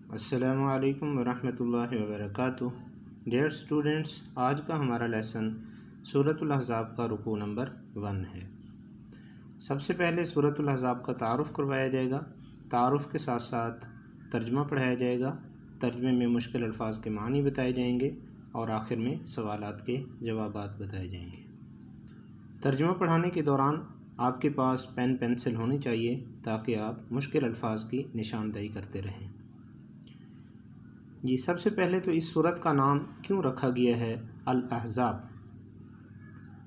السلام علیکم ورحمۃ اللہ وبرکاتہ۔ ڈیئر اسٹوڈنٹس، آج کا ہمارا لیسن سورۃ الاحزاب کا رکوع نمبر 1 ہے۔ سب سے پہلے سورۃ الاحزاب کا تعارف کروایا جائے گا، تعارف کے ساتھ ساتھ ترجمہ پڑھایا جائے گا، ترجمے میں مشکل الفاظ کے معنی بتائے جائیں گے اور آخر میں سوالات کے جوابات بتائے جائیں گے۔ ترجمہ پڑھانے کے دوران آپ کے پاس پین پنسل ہونی چاہیے تاکہ آپ مشکل الفاظ کی نشاندہی کرتے رہیں۔ جی، سب سے پہلے تو اس سورت کا نام کیوں رکھا گیا ہے الاحزاب؟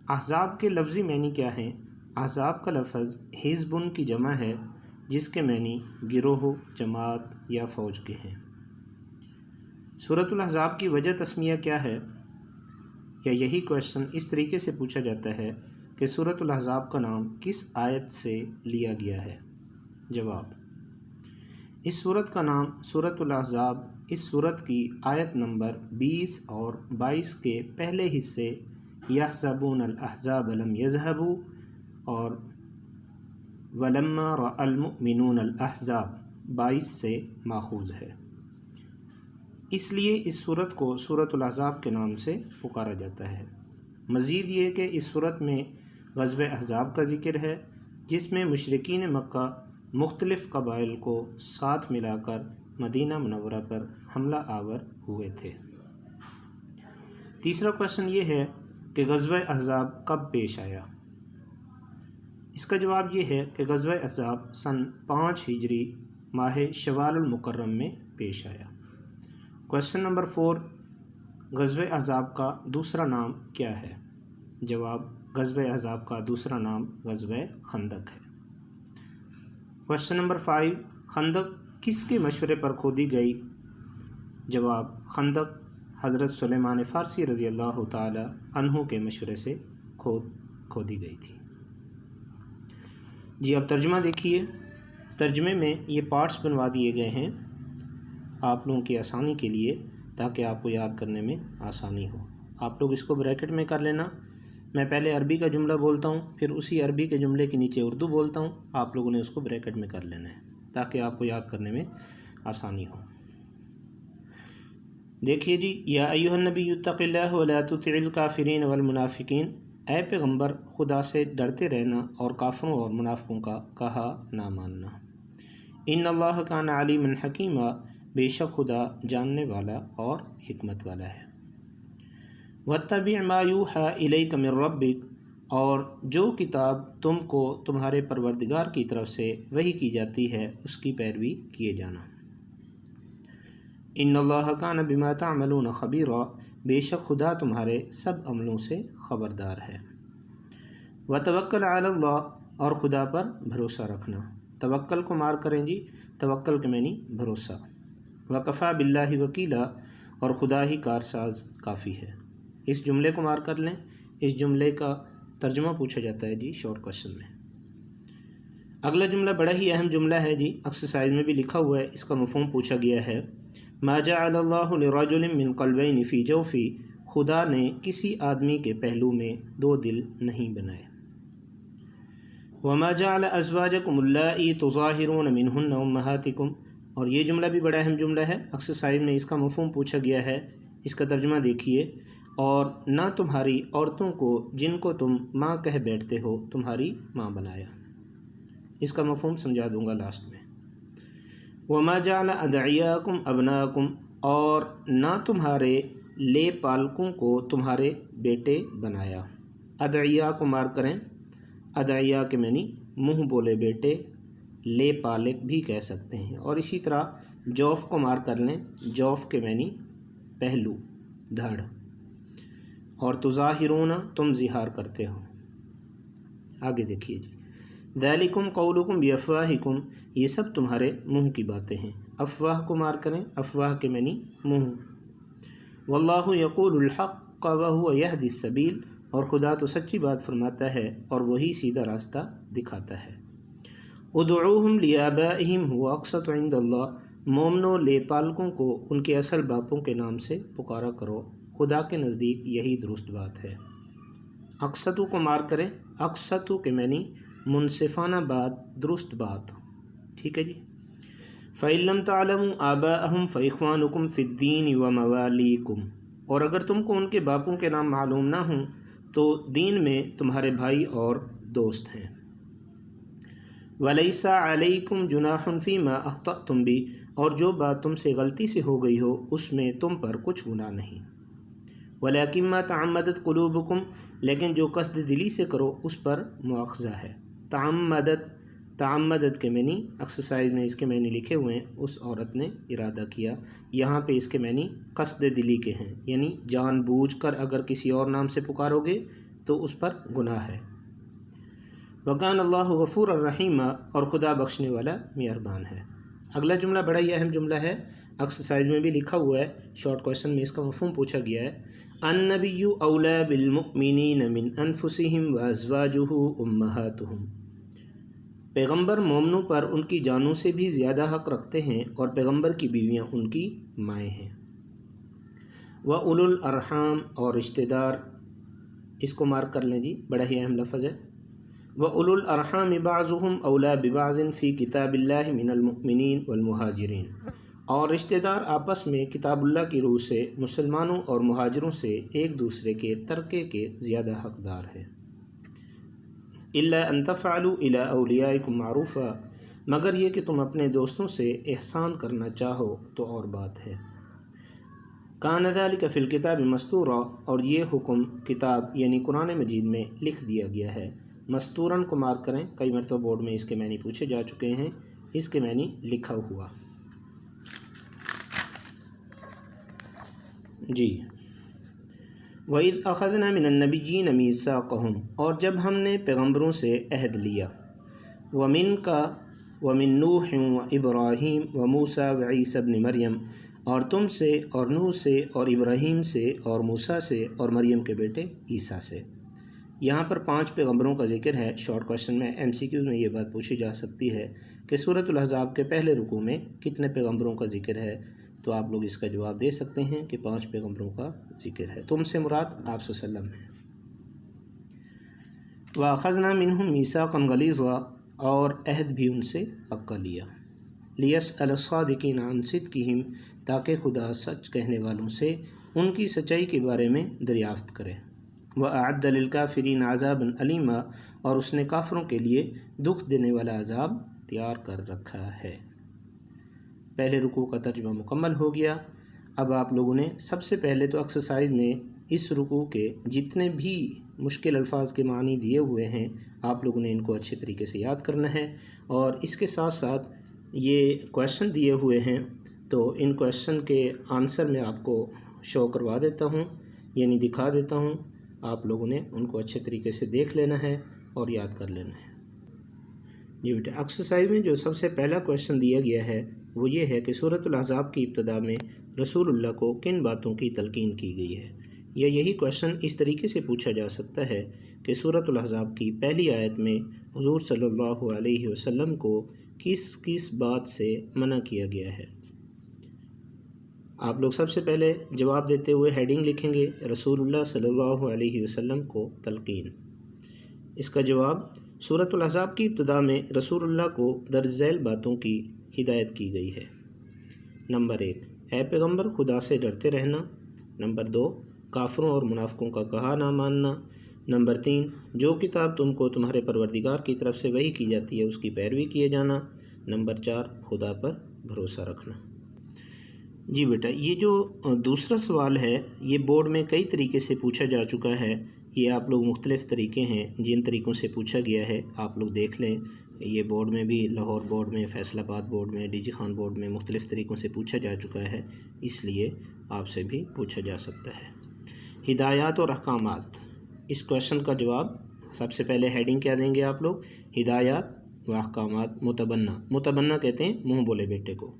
احزاب کے لفظی معنی کیا ہیں؟ احزاب کا لفظ حزبن کی جمع ہے، جس کے معنی گروہ، جماعت یا فوج کے ہیں۔ سورۃ الاحزاب کی وجہ تسمیہ کیا ہے؟ یا یہی کویشچن اس طریقے سے پوچھا جاتا ہے کہ سورۃ الاحزاب کا نام کس آیت سے لیا گیا ہے؟ جواب: اس سورت کا نام سورۃ الاحزاب اس سورت کی آیت نمبر 20 اور 22 کے پہلے حصے یحسبون الاحزاب لم یذهبوا اور ولما رأى المؤمنون الاحزاب 22 سے ماخوذ ہے۔ اس لیے اس سورت کو سورۃ الاحزاب کے نام سے پکارا جاتا ہے۔ مزید یہ کہ اس سورت میں غزوہ احزاب کا ذکر ہے، جس میں مشرکین مکہ مختلف قبائل کو ساتھ ملا کر مدینہ منورہ پر حملہ آور ہوئے تھے۔ تیسرا کویشچن یہ ہے کہ غزوہ احزاب کب پیش آیا؟ اس کا جواب یہ ہے کہ غزوہ احزاب سن 5 ہجری ماہ شوال المکرم میں پیش آیا۔ کویشچن نمبر 4، غزوہ احزاب کا دوسرا نام کیا ہے؟ جواب: غزوہ احزاب کا دوسرا نام غزوہ خندق ہے۔ کویشچن نمبر 5، خندق کس کے مشورے پر کھودی گئی؟ جواب: خندق حضرت سلیمان فارسی رضی اللہ تعالی عنہ کے مشورے سے کھودی گئی تھی۔ جی، اب ترجمہ دیکھیے۔ ترجمے میں یہ پارٹس بنوا دیے گئے ہیں آپ لوگوں کی آسانی کے لیے، تاکہ آپ کو یاد کرنے میں آسانی ہو۔ آپ لوگ اس کو بریکٹ میں کر لینا۔ میں پہلے عربی کا جملہ بولتا ہوں، پھر اسی عربی کے جملے کے نیچے اردو بولتا ہوں، آپ لوگوں نے اس کو بریکٹ میں کر لینا ہے تاکہ آپ کو یاد کرنے میں آسانی ہو۔ دیکھیے جی، یا ایھا النبی اتق اللہ ولا تطع الکافرین والمنافقین، اے پیغمبر خدا سے ڈرتے رہنا اور کافروں اور منافقوں کا کہا نہ ماننا۔ ان اللہ کان علیما حکیما، بے شک خدا جاننے والا اور حکمت والا ہے۔ واتبع ما یوحی الیک من ربک، اور جو کتاب تم کو تمہارے پروردگار کی طرف سے وحی کی جاتی ہے اس کی پیروی کیے جانا۔ ان اللہ کان بما تعملون خبیرا، بے شک خدا تمہارے سب عملوں سے خبردار ہے۔ وتوکل علی اللہ، اور خدا پر بھروسہ رکھنا۔ توکل کو مار کریں جی، توکل کے معنی بھروسہ۔ وکفی باللہ وکیلا، اور خدا ہی کارساز کافی ہے۔ اس جملے کو مار کر لیں۔ اس جملے کا ترجمہ پوچھا جاتا ہے جی شارٹ کویشچن میں۔ اگلا جملہ بڑا ہی اہم جملہ ہے جی، ایکسرسائز میں بھی لکھا ہوا ہے، اس کا مفہوم پوچھا گیا ہے۔ ما جعل اللہ لرجل من قلبین فی جوفی، خدا نے کسی آدمی کے پہلو میں 2 دل نہیں بنائے۔ وما جعل ازواجکم اللائی تظاہرون منہن امہاتکم، اور یہ جملہ بھی بڑا اہم جملہ ہے، ایکسرسائز میں اس کا مفہوم پوچھا گیا ہے۔ اس کا ترجمہ دیکھیے۔ اور نہ تمہاری عورتوں کو جن کو تم ماں کہہ بیٹھتے ہو تمہاری ماں بنایا۔ اس کا مفہوم سمجھا دوں گا لاسٹ میں۔ وما جعل ادعیاکم ابناکم، اور نہ تمہارے لے پالکوں کو تمہارے بیٹے بنایا۔ ادعیا کو مار کریں، ادعیا کے معنی منہ بولے بیٹے، لے پالک بھی کہہ سکتے ہیں، اور اسی طرح جوف کو مار کر لیں، جوف کے معنی پہلو، دھڑ، اور تظاہرون تم ظہار کرتے ہو۔ آگے دیکھیے جی، ذالکم قولکم بافواہکم، یہ سب تمہارے منہ کی باتیں ہیں۔ افواہ کو مار کریں، افواہ کے معنی منہ۔ واللہ یقول الحق وہو یہدی السبیل، اور خدا تو سچی بات فرماتا ہے اور وہی سیدھا راستہ دکھاتا ہے۔ ادعوہم لآبائہم هو اقسط عند اللہ، مومنو لے پالکوں کو ان کے اصل باپوں کے نام سے پکارا کرو، خدا کے نزدیک یہی درست بات ہے۔ اقسطو کو مار کریں، اقسطو کے معنی منصفانہ بات، درست بات۔ ٹھیک ہے جی۔ فَإِن لَّمْ تَعْلَمُوا آبَاءَهُمْ فَإِخْوَانُكُمْ فِي الدِّينِ وَمَوَالِيكُمْ، اور اگر تم کو ان کے باپوں کے نام معلوم نہ ہوں تو دین میں تمہارے بھائی اور دوست ہیں۔ وَلَيْسَ عَلَيْكُمْ جُنَاحٌ فِيمَا أَخْطَأْتُمْ بِهِ، اور جو بات تم سے غلطی سے ہو گئی ہو اس میں تم پر کچھ گناہ نہیں۔ وَلَكِنْ مَا تَعَمَّدَتْ قُلُوبُكُمْ، لیکن جو قصد دلی سے کرو اس پر مواخذہ ہے۔ تعمدت کے معنی ایکسرسائز میں اس کے معنی لکھے ہوئے ہیں، اس عورت نے ارادہ کیا، یہاں پہ اس کے معنی قصد دلی کے ہیں، یعنی جان بوجھ کر اگر کسی اور نام سے پکارو گے تو اس پر گناہ ہے۔ وَكَانَ اللَّهُ غَفُورًا رَحِيمًا، اور خدا بخشنے والا مہربان ہے۔ اگلا جملہ بڑا ہی اہم جملہ ہے، ایکسرسائز میں بھی لکھا ہوا ہے، شارٹ کویشچن میں اس کا مفہوم پوچھا گیا ہے۔ النبی اولیٰ بالمؤمنین من انفسہم وازواجہ امہاتہم، پیغمبر مومنوں پر ان کی جانوں سے بھی زیادہ حق رکھتے ہیں اور پیغمبر کی بیویاں ان کی مائیں ہیں۔ وَأُولُو الْأَرْحَامِ، اور رشتہ دار، اس کو مارک کر لیں جی، بڑا ہی اہم لفظ ہے۔ وَأُولُو الْأَرْحَامِ بَعْضُهُمْ أَوْلَىٰ بِبَعْضٍ فِي كِتَابِ اللَّهِ مِنَ الْمُؤْمِنِينَ وَالْمُهَاجِرِينَ، اور رشتہ دار آپس میں کتاب اللہ کی روح سے مسلمانوں اور مہاجروں سے ایک دوسرے کے ترکے کے زیادہ حقدار ہیں۔ إِلَّا أَن تَفْعَلُوا إِلَىٰ أَوْلِيَائِكُمْ مَعْرُوفًا، مگر یہ کہ تم اپنے دوستوں سے احسان کرنا چاہو تو اور بات ہے۔ كَانَ ذَلِكَ فِي الْكِتَابِ مَسْطُورًا، اور یہ حکم کتاب یعنی قرآن مجید میں لکھ دیا گیا ہے۔ مستوراً کو مارک کریں، کئی مرتبہ بورڈ میں اس کے معنی پوچھے جا چکے ہیں، اس کے معنی لکھا ہوا جی۔ وَإِذْ أَخَذْنَا مِنَ النَّبِيِّينَ مِيثَاقَهُمْ، اور جب ہم نے پیغمبروں سے عہد لیا، وَمِنْكَ وَمِن نُوحٍ وَإِبْرَاهِيمَ وَمُوسَىٰ وَعِيسَىٰ ابْنِ مریم، اور تم سے اور نوح سے اور ابراہیم سے اور موسیٰ سے اور مریم کے بیٹے عیسیٰ سے۔ یہاں پر 5 پیغمبروں کا ذکر ہے۔ شارٹ کویشچن میں MCQ میں یہ بات پوچھی جا سکتی ہے کہ سورۃ الاحزاب کے پہلے رکوع میں کتنے پیغمبروں کا ذکر ہے، تو آپ لوگ اس کا جواب دے سکتے ہیں کہ 5 پیغمبروں کا ذکر ہے۔ تم سے مراد آپ صلی اللہ علیہ وسلم ہے۔ وَأَخَذْنَا مِنْهُمْ مِيثَاقًا غَلِيظًا، اور عہد بھی ان سے پکا لیا۔ لِيَسْأَلَ الصَّادِقِينَ عَنْ صِدْقِهِمْ، تاکہ خدا سچ کہنے والوں سے ان کی سچائی کے بارے میں دریافت کرے۔ وَأَعَدَّ لِلْكَافِرِينَ عَذَابًا أَلِيمًا، اور اس نے کافروں کے لیے دکھ دینے والا عذاب تیار کر رکھا ہے۔ پہلے رکوع کا ترجمہ مکمل ہو گیا۔ اب آپ لوگوں نے سب سے پہلے تو ایکسرسائز میں اس رکوع کے جتنے بھی مشکل الفاظ کے معنی دیے ہوئے ہیں آپ لوگوں نے ان کو اچھے طریقے سے یاد کرنا ہے، اور اس کے ساتھ ساتھ یہ کویشچن دیے ہوئے ہیں تو ان کویشچن کے آنسر میں آپ کو شو کروا دیتا ہوں، یعنی دکھا دیتا ہوں، آپ لوگوں نے ان کو اچھے طریقے سے دیکھ لینا ہے اور یاد کر لینا ہے۔ جی بیٹا، ایکسرسائز میں جو سب سے پہلا کویشچن دیا گیا ہے وہ یہ ہے کہ سورۃ الاحزاب کی ابتدا میں رسول اللہ کو کن باتوں کی تلقین کی گئی ہے، یا یہی کویشچن اس طریقے سے پوچھا جا سکتا ہے کہ سورۃ الاحزاب کی پہلی آیت میں حضور صلی اللہ علیہ وسلم کو کس کس بات سے منع کیا گیا ہے۔ آپ لوگ سب سے پہلے جواب دیتے ہوئے ہیڈنگ لکھیں گے رسول اللہ صلی اللہ علیہ وسلم کو تلقین۔ اس کا جواب، سورۃ الاحزاب کی ابتدا میں رسول اللہ کو درج ذیل باتوں کی ہدایت کی گئی ہے۔ نمبر 1، اے پیغمبر خدا سے ڈرتے رہنا۔ نمبر 2، کافروں اور منافقوں کا کہا نہ ماننا۔ نمبر 3، جو کتاب تم کو تمہارے پروردگار کی طرف سے وحی کی جاتی ہے اس کی پیروی کیے جانا۔ نمبر 4، خدا پر بھروسہ رکھنا۔ جی بیٹا، یہ جو دوسرا سوال ہے یہ بورڈ میں کئی طریقے سے پوچھا جا چکا ہے، یہ آپ لوگ مختلف طریقے ہیں جن طریقوں سے پوچھا گیا ہے آپ لوگ دیکھ لیں، یہ بورڈ میں بھی، لاہور بورڈ میں، فیصل آباد بورڈ میں، ڈی جی خان بورڈ میں مختلف طریقوں سے پوچھا جا چکا ہے، اس لیے آپ سے بھی پوچھا جا سکتا ہے۔ ہدایات اور احکامات، اس کویشچن کا جواب سب سے پہلے ہیڈنگ کیا دیں گے آپ لوگ، ہدایات و احکامات متبنہ۔ متبنہ کہتے ہیں منہ بولے بیٹے کو۔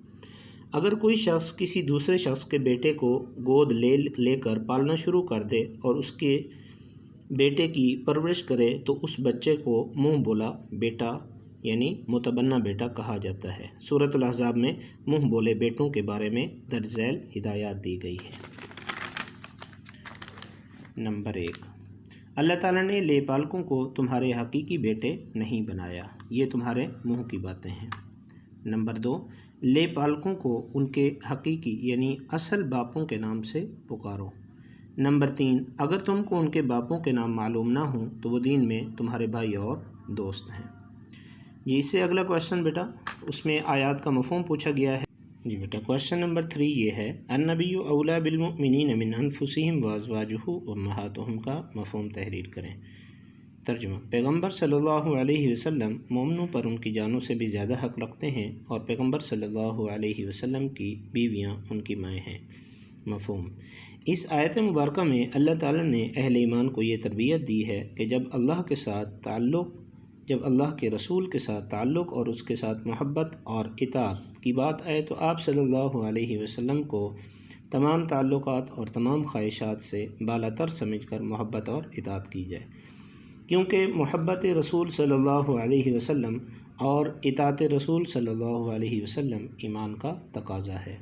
اگر کوئی شخص کسی دوسرے شخص کے بیٹے کو گود لے کر پالنا شروع کر دے اور اس کے بیٹے کی پرورش کرے تو اس بچے کو منہ بولا بیٹا یعنی متبنہ بیٹا کہا جاتا ہے۔ سورۃ الاحزاب میں منہ بولے بیٹوں کے بارے میں درج ذیل ہدایات دی گئی ہے۔ نمبر 1، اللہ تعالیٰ نے لے پالکوں کو تمہارے حقیقی بیٹے نہیں بنایا، یہ تمہارے منہ کی باتیں ہیں۔ نمبر 2، لے پالکوں کو ان کے حقیقی یعنی اصل باپوں کے نام سے پکارو۔ نمبر 3، اگر تم کو ان کے باپوں کے نام معلوم نہ ہوں تو وہ دین میں تمہارے بھائی اور دوست ہیں۔ جی اس سے اگلا کویشچن بیٹا، اس میں آیات کا مفہوم پوچھا گیا ہے۔ جی بیٹا کویشچن نمبر 3 یہ ہے، النبی اولا بالمؤمنین من انفسہم وازواجہ امہاتہم کا مفہوم تحریر کریں۔ ترجمہ، پیغمبر صلی اللہ علیہ وسلم مومنوں پر ان کی جانوں سے بھی زیادہ حق رکھتے ہیں اور پیغمبر صلی اللہ علیہ وسلم کی بیویاں ان کی مائیں ہیں۔ مفہوم، اس آیت مبارکہ میں اللہ تعالیٰ نے اہل ایمان کو یہ تربیت دی ہے کہ جب اللہ کے رسول کے ساتھ تعلق اور اس کے ساتھ محبت اور اطاعت کی بات آئے تو آپ صلی اللہ علیہ وسلم کو تمام تعلقات اور تمام خواہشات سے بالا تر سمجھ کر محبت اور اطاعت کی جائے، کیونکہ محبت رسول صلی اللہ علیہ وسلم اور اطاعت رسول صلی اللہ علیہ وسلم ایمان کا تقاضا ہے۔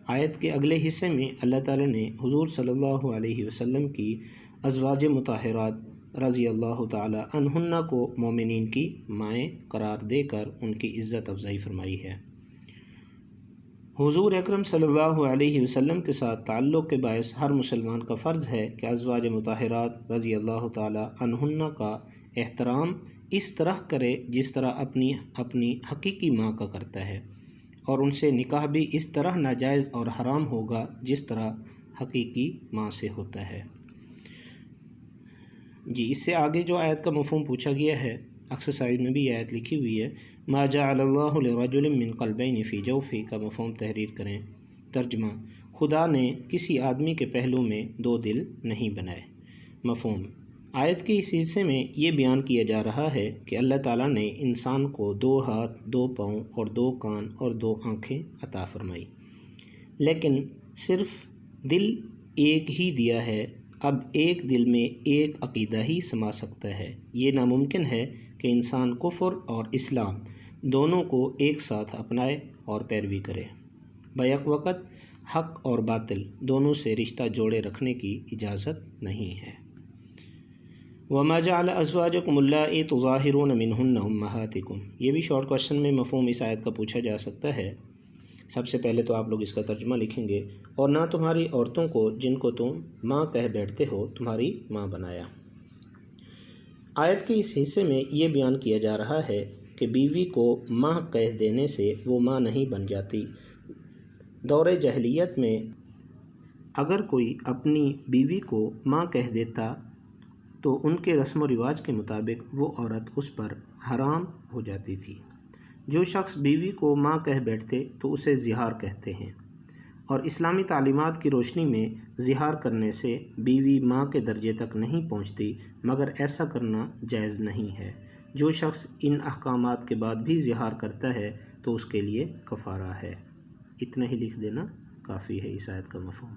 آیت کے اگلے حصے میں اللہ تعالیٰ نے حضور صلی اللہ علیہ وسلم کی ازواج مطہرات رضی اللہ تعالی عنہن کو مومنین کی مائیں قرار دے کر ان کی عزت افزائی فرمائی ہے۔ حضور اکرم صلی اللہ علیہ وسلم کے ساتھ تعلق کے باعث ہر مسلمان کا فرض ہے کہ ازواج مطہرات رضی اللہ تعالی عنہن کا احترام اس طرح کرے جس طرح اپنی حقیقی ماں کا کرتا ہے، اور ان سے نکاح بھی اس طرح ناجائز اور حرام ہوگا جس طرح حقیقی ماں سے ہوتا ہے۔ جی اس سے آگے جو آیت کا مفہوم پوچھا گیا ہے، ایکسرسائز میں بھی یہ آیت لکھی ہوئی ہے، ما جعل اللہ لرجل من قلبین فی جوفہ کا مفہوم تحریر کریں۔ ترجمہ، خدا نے کسی آدمی کے پہلو میں 2 دل نہیں بنائے۔ مفہوم، آیت کے اس حصے میں یہ بیان کیا جا رہا ہے کہ اللہ تعالیٰ نے انسان کو 2 ہاتھ، 2 پاؤں اور 2 کان اور 2 آنکھیں عطا فرمائی، لیکن صرف دل ایک ہی دیا ہے۔ اب ایک دل میں ایک عقیدہ ہی سما سکتا ہے۔ یہ ناممکن ہے کہ انسان کفر اور اسلام دونوں کو ایک ساتھ اپنائے اور پیروی کرے۔ بیک وقت حق اور باطل دونوں سے رشتہ جوڑے رکھنے کی اجازت نہیں ہے۔ وَمَا جَعَلَ أَزْوَاجَكُمُ اللَّائِي تُظَاهِرُونَ مِنْهُنَّ أُمَّهَاتِكُمْ، یہ بھی شارٹ کویشچن میں مفہوم اس آیت کا پوچھا جا سکتا ہے۔ سب سے پہلے تو آپ لوگ اس کا ترجمہ لکھیں گے، اور نہ تمہاری عورتوں کو جن کو تم ماں کہہ بیٹھتے ہو تمہاری ماں بنایا۔ آیت کے اس حصے میں یہ بیان کیا جا رہا ہے کہ بیوی کو ماں کہہ دینے سے وہ ماں نہیں بن جاتی۔ دور جاہلیت میں اگر کوئی اپنی بیوی کو ماں کہہ دیتا تو ان کے رسم و رواج کے مطابق وہ عورت اس پر حرام ہو جاتی تھی۔ جو شخص بیوی کو ماں کہہ بیٹھتے تو اسے زہار کہتے ہیں، اور اسلامی تعلیمات کی روشنی میں زہار کرنے سے بیوی ماں کے درجے تک نہیں پہنچتی، مگر ایسا کرنا جائز نہیں ہے۔ جو شخص ان احکامات کے بعد بھی زہار کرتا ہے تو اس کے لیے کفارہ ہے۔ اتنا ہی لکھ دینا کافی ہے اس آیت کا مفہوم۔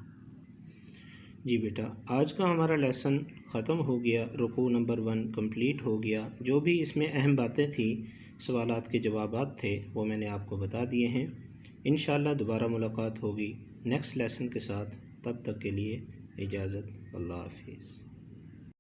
جی بیٹا آج کا ہمارا لیسن ختم ہو گیا، رکوع نمبر 1 کمپلیٹ ہو گیا۔ جو بھی اس میں اہم باتیں تھیں، سوالات کے جوابات تھے، وہ میں نے آپ کو بتا دیے ہیں۔ انشاءاللہ دوبارہ ملاقات ہوگی نیکسٹ لیسن کے ساتھ، تب تک کے لیے اجازت، اللہ حافظ۔